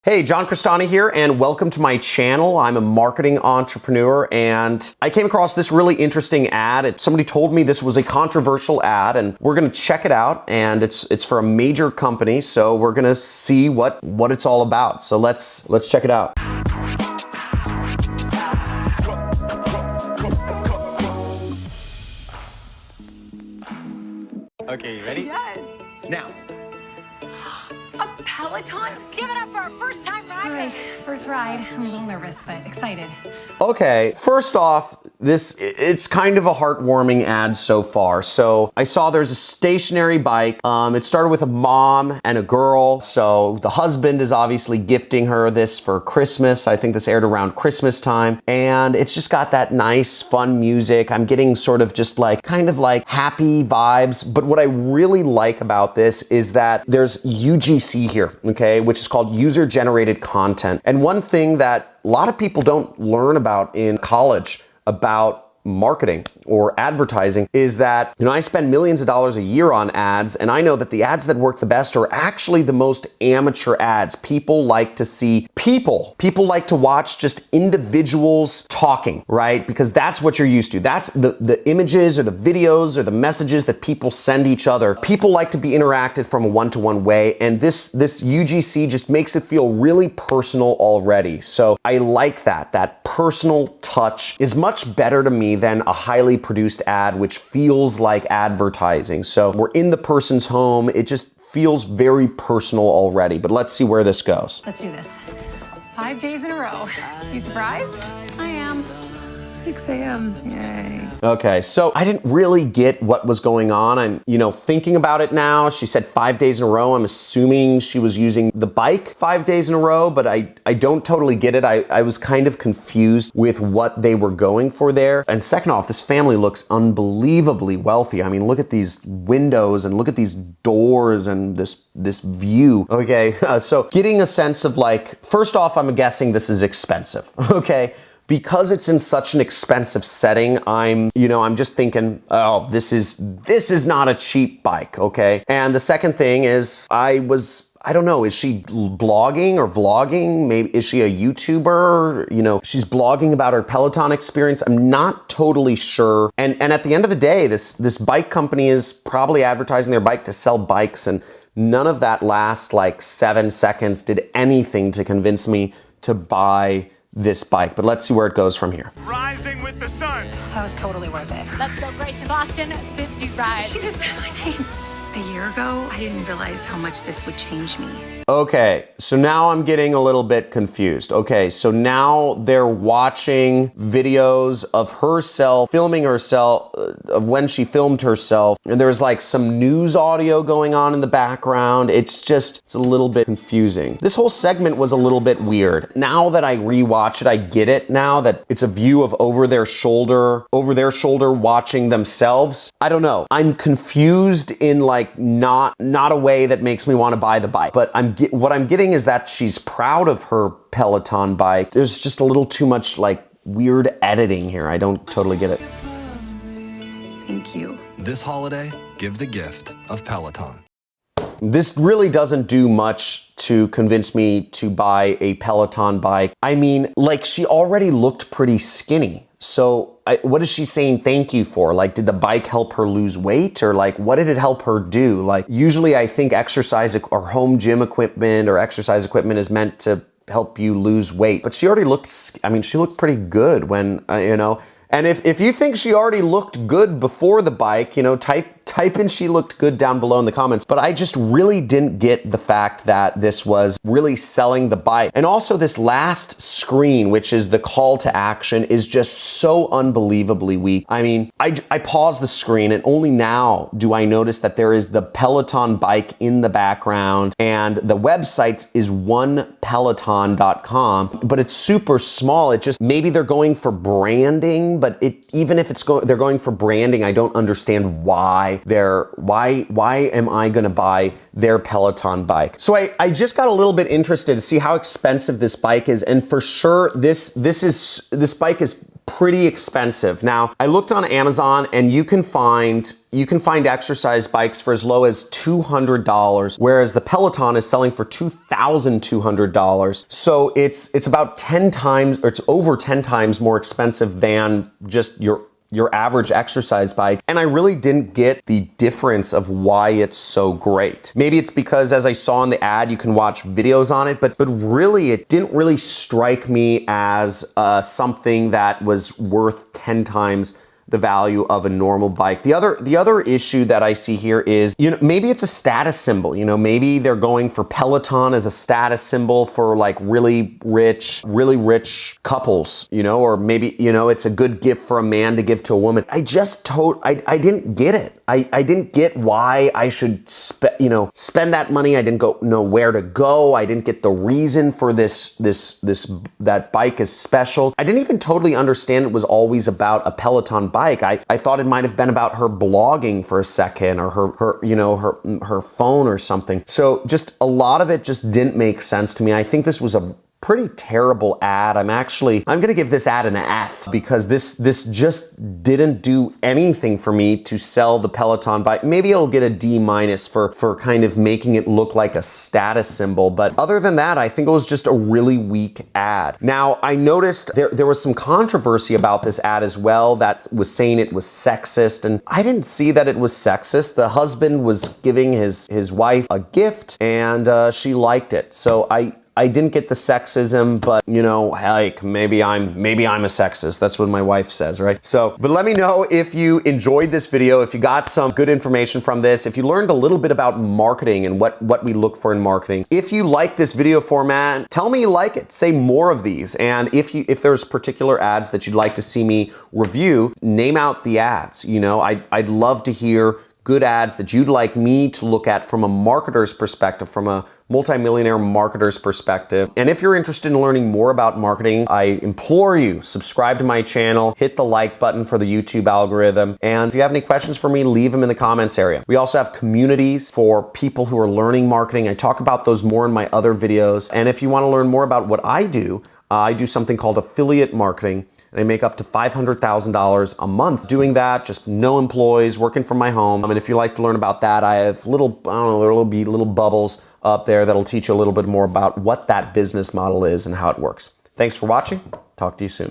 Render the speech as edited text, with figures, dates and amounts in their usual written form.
Hey, John Crestani here, and welcome to my channel. I'm a marketing entrepreneur, and I came across this really interesting ad. Somebody told me this was a controversial ad, and we're gonna check it out, and it's for a major company, so we're gonna see what it's all about. So let's check it out. Okay, you ready? Yes. Now. A Peloton? Give it up for our first time ride. All right, first ride. I'm a little nervous, but excited. Okay, first off, it's kind of a heartwarming ad so far. So I saw there's a stationary bike. It started with a mom and a girl. So the husband is obviously gifting her this for Christmas. I think this aired around Christmas time. And it's just got that nice, fun music. I'm getting sort of just like, kind of like happy vibes. But what I really like about this is that there's UGC here, okay, which is called user-generated content. And one thing that a lot of people don't learn about in college about marketing or advertising is that, I spend millions of dollars a year on ads, and I know that the ads that work the best are actually the most amateur ads. People like to see people. People like to watch just individuals talking, right? Because that's what you're used to. That's the images or the videos or the messages that people send each other. People like to be interacted from a one-to-one way, and this UGC just makes it feel really personal already. So I like that. That personal touch is much better to me than a highly produced ad, which feels like advertising. So we're in the person's home. It just feels very personal already, but let's see where this goes. Let's do this. 5 days in a row. You surprised? I am. 6 a.m. Yay. Okay, so I didn't really get what was going on. I'm, thinking about it now. She said 5 days in a row. I'm assuming she was using the bike 5 days in a row, but I don't totally get it. I was kind of confused with what they were going for there. And second off, this family looks unbelievably wealthy. I mean, look at these windows and look at these doors and this view. Okay, so getting a sense of like, first off, I'm guessing this is expensive, okay? Because it's in such an expensive setting, I'm just thinking, oh, this is not a cheap bike, okay? And the second thing is I don't know, is she blogging or vlogging? Maybe, is she a YouTuber? She's blogging about her Peloton experience. I'm not totally sure. And at the end of the day, this bike company is probably advertising their bike to sell bikes, and none of that last like 7 seconds did anything to convince me to buy this bike, but let's see where it goes from here. Rising with the sun. That was totally worth it. Let's go, Grace in Boston. 50 rides. She just said my name. A year ago, I didn't realize how much this would change me. Okay, so now I'm getting a little bit confused. Okay, so now they're watching videos of herself, filming herself, of when she filmed herself, and there's like some news audio going on in the background. It's a little bit confusing. This whole segment was a little bit weird. Now that I rewatch it, I get it now that it's a view of over their shoulder watching themselves. I don't know. I'm confused in like not a way that makes me want to buy the bike, but what I'm getting is that she's proud of her Peloton bike. There's just a little too much like weird editing here. I don't totally get it. Thank you. This holiday, give the gift of Peloton. This really doesn't do much to convince me to buy a Peloton bike. I mean, like, she already looked pretty skinny. So what is she saying thank you for? Like, did the bike help her lose weight, or like, what did it help her do? Like, usually I think exercise or home gym equipment or exercise equipment is meant to help you lose weight, but she already looked, she looked pretty good when, and if you think she already looked good before the bike, type in she looked good down below in the comments. But I just really didn't get the fact that this was really selling the bike. And also this last screen, which is the call to action, is just so unbelievably weak. I mean, I paused the screen, and only now do I notice that there is the Peloton bike in the background, and the website is onepeloton.com, but it's super small. It just, maybe they're going for branding, but even if they're going for branding, I don't understand why am I gonna buy their Peloton bike? So I just got a little bit interested to see how expensive this bike is, and for sure this bike is pretty expensive. Now, I looked on Amazon and you can find exercise bikes for as low as $200, whereas the Peloton is selling for $2,200. So it's about 10 times, or it's over 10 times more expensive than just your average exercise bike. And I really didn't get the difference of why it's so great. Maybe it's because, as I saw in the ad, you can watch videos on it, but really it didn't really strike me as something that was worth 10 times the value of a normal bike. The other issue that I see here is, maybe it's a status symbol. Maybe they're going for Peloton as a status symbol for like really rich couples, or maybe, it's a good gift for a man to give to a woman. I didn't get it. I didn't get why I should spend that money. I didn't know where to go. I didn't get the reason for that bike is special. I didn't even totally understand it was always about a Peloton bike. I thought it might have been about her blogging for a second, or her phone or something. So just a lot of it just didn't make sense to me. I think this was a pretty terrible ad. I'm gonna give this ad an F, because this just didn't do anything for me to sell the Peloton bike. Maybe it'll get a D- for kind of making it look like a status symbol, but other than that, I think it was just a really weak ad. Now, I noticed there was some controversy about this ad as well, that was saying it was sexist, and I didn't see that it was sexist. The husband was giving his wife a gift, and she liked it. So I didn't get the sexism, but like maybe I'm a sexist. That's what my wife says, right? So, but let me know if you enjoyed this video, if you got some good information from this, if you learned a little bit about marketing and what we look for in marketing. If you like this video format, tell me you like it. Say more of these. And if there's particular ads that you'd like to see me review, name out the ads. I'd love to hear good ads that you'd like me to look at from a marketer's perspective, from a multimillionaire marketer's perspective. And if you're interested in learning more about marketing, I implore you, subscribe to my channel, hit the like button for the YouTube algorithm. And if you have any questions for me, leave them in the comments area. We also have communities for people who are learning marketing. I talk about those more in my other videos. And if you want to learn more about what I do something called affiliate marketing. And I make up to $500,000 a month doing that, just no employees, working from my home. And if you'd like to learn about that, I have there'll be little bubbles up there that'll teach you a little bit more about what that business model is and how it works. Thanks for watching. Talk to you soon.